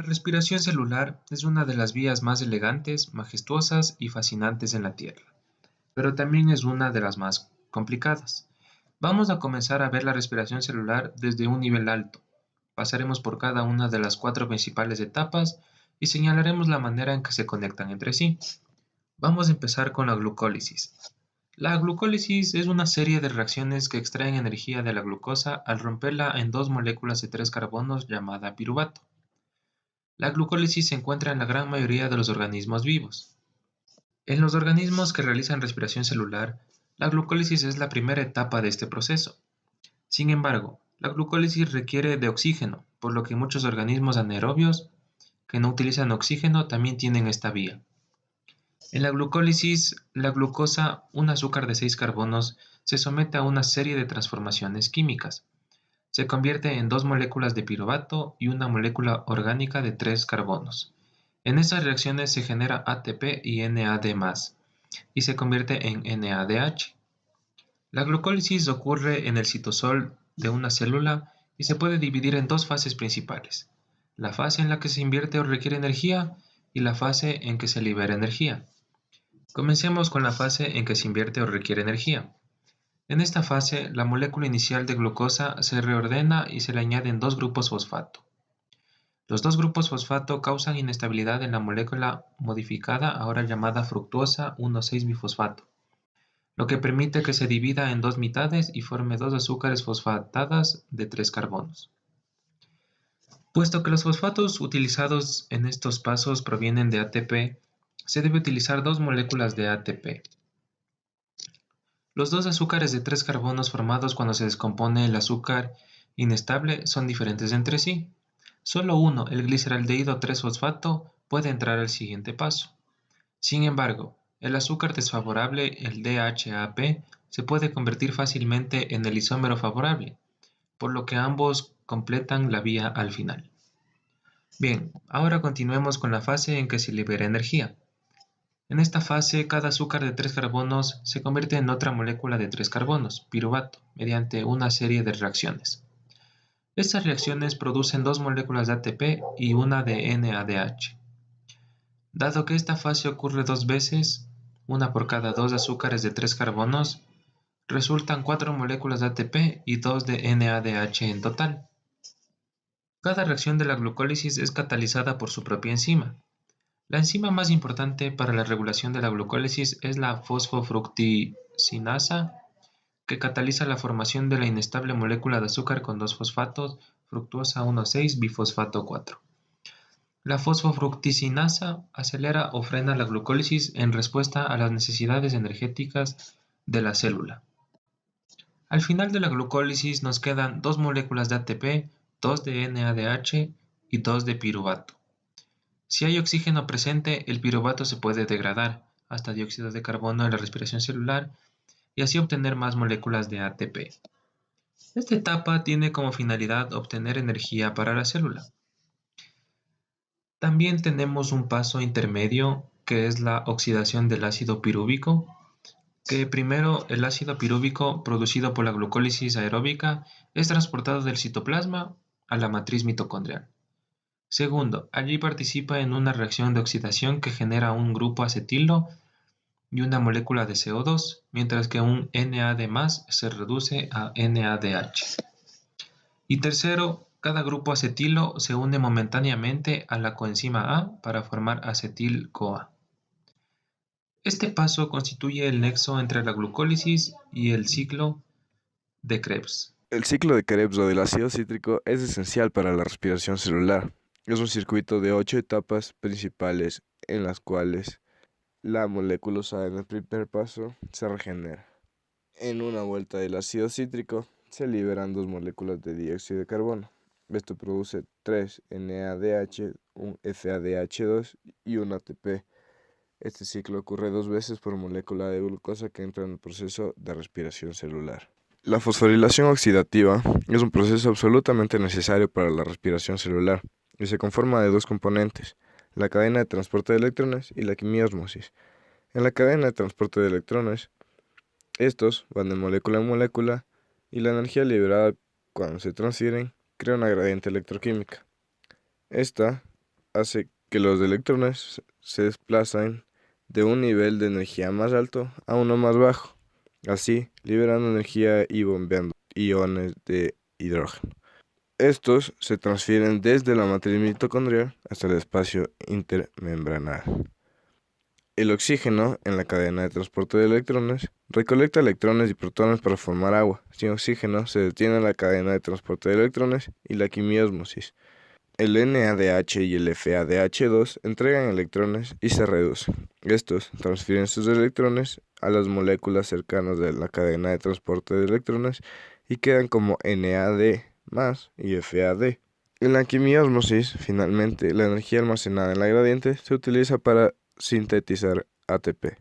La respiración celular es una de las vías más elegantes, majestuosas y fascinantes en la Tierra, pero también es una de las más complicadas. Vamos a comenzar a ver la respiración celular desde un nivel alto. Pasaremos por cada una de las cuatro principales etapas y señalaremos la manera en que se conectan entre sí. Vamos a empezar con la glucólisis. La glucólisis es una serie de reacciones que extraen energía de la glucosa al romperla en dos moléculas de tres carbonos llamada piruvato. La glucólisis se encuentra en la gran mayoría de los organismos vivos. En los organismos que realizan respiración celular, la glucólisis es la primera etapa de este proceso. Sin embargo, la glucólisis requiere de oxígeno, por lo que muchos organismos anaerobios que no utilizan oxígeno también tienen esta vía. En la glucólisis, la glucosa, un azúcar de 6 carbonos, se somete a una serie de transformaciones químicas. Se convierte en dos moléculas de piruvato y una molécula orgánica de 3 carbonos. En esas reacciones se genera ATP y NAD+, y se convierte en NADH. La glucólisis ocurre en el citosol de una célula y se puede dividir en dos fases principales: la fase en la que se invierte o requiere energía y la fase en que se libera energía. Comencemos con la fase en que se invierte o requiere energía. En esta fase, la molécula inicial de glucosa se reordena y se le añaden dos grupos fosfato. Los dos grupos fosfato causan inestabilidad en la molécula modificada, ahora llamada fructosa 1,6-bifosfato, lo que permite que se divida en dos mitades y forme dos azúcares fosfatadas de 3 carbonos. Puesto que los fosfatos utilizados en estos pasos provienen de ATP, se debe utilizar dos moléculas de ATP. Los dos azúcares de 3 carbonos formados cuando se descompone el azúcar inestable son diferentes entre sí. Solo uno, el gliceraldehído 3-fosfato, puede entrar al siguiente paso. Sin embargo, el azúcar desfavorable, el DHAP, se puede convertir fácilmente en el isómero favorable, por lo que ambos completan la vía al final. Bien, ahora continuemos con la fase en que se libera energía. En esta fase, cada azúcar de 3 carbonos se convierte en otra molécula de 3 carbonos, piruvato, mediante una serie de reacciones. Estas reacciones producen dos moléculas de ATP y una de NADH. Dado que esta fase ocurre dos veces, una por cada dos azúcares de 3 carbonos, resultan 4 moléculas de ATP y 2 de NADH en total. Cada reacción de la glucólisis es catalizada por su propia enzima. La enzima más importante para la regulación de la glucólisis es la fosfofructisinasa, que cataliza la formación de la inestable molécula de azúcar con dos fosfatos, fructosa 1,6-bifosfato 4. La fosfofructisinasa acelera o frena la glucólisis en respuesta a las necesidades energéticas de la célula. Al final de la glucólisis nos quedan dos moléculas de ATP, dos de NADH y dos de piruvato. Si hay oxígeno presente, el piruvato se puede degradar hasta dióxido de carbono en la respiración celular y así obtener más moléculas de ATP. Esta etapa tiene como finalidad obtener energía para la célula. También tenemos un paso intermedio que es la oxidación del ácido pirúvico, que primero el ácido pirúvico producido por la glucólisis aeróbica es transportado del citoplasma a la matriz mitocondrial. Segundo, allí participa en una reacción de oxidación que genera un grupo acetilo y una molécula de CO2, mientras que un NAD+ se reduce a NADH. Y tercero, cada grupo acetilo se une momentáneamente a la coenzima A para formar acetil-CoA. Este paso constituye el nexo entre la glucólisis y el ciclo de Krebs. El ciclo de Krebs o del ácido cítrico es esencial para la respiración celular. Es un circuito de 8 etapas principales en las cuales la molécula usada en el primer paso se regenera. En una vuelta del ácido cítrico se liberan dos moléculas de dióxido de carbono. Esto produce 3 NADH, un FADH2 y un ATP. Este ciclo ocurre dos veces por molécula de glucosa que entra en el proceso de respiración celular. La fosforilación oxidativa es un proceso absolutamente necesario para la respiración celular y se conforma de dos componentes: la cadena de transporte de electrones y la quimiósmosis. En la cadena de transporte de electrones, estos van de molécula en molécula y la energía liberada cuando se transfieren crea una gradiente electroquímica. Esta hace que los electrones se desplacen de un nivel de energía más alto a uno más bajo, así liberando energía y bombeando iones de hidrógeno. Estos se transfieren desde la matriz mitocondrial hasta el espacio intermembranal. El oxígeno, en la cadena de transporte de electrones, recolecta electrones y protones para formar agua. Sin oxígeno se detiene la cadena de transporte de electrones y la quimiósmosis. El NADH y el FADH2 entregan electrones y se reducen. Estos transfieren sus electrones a las moléculas cercanas de la cadena de transporte de electrones y quedan como NAD y FAD. En la quimiósmosis, finalmente, la energía almacenada en la gradiente se utiliza para sintetizar ATP.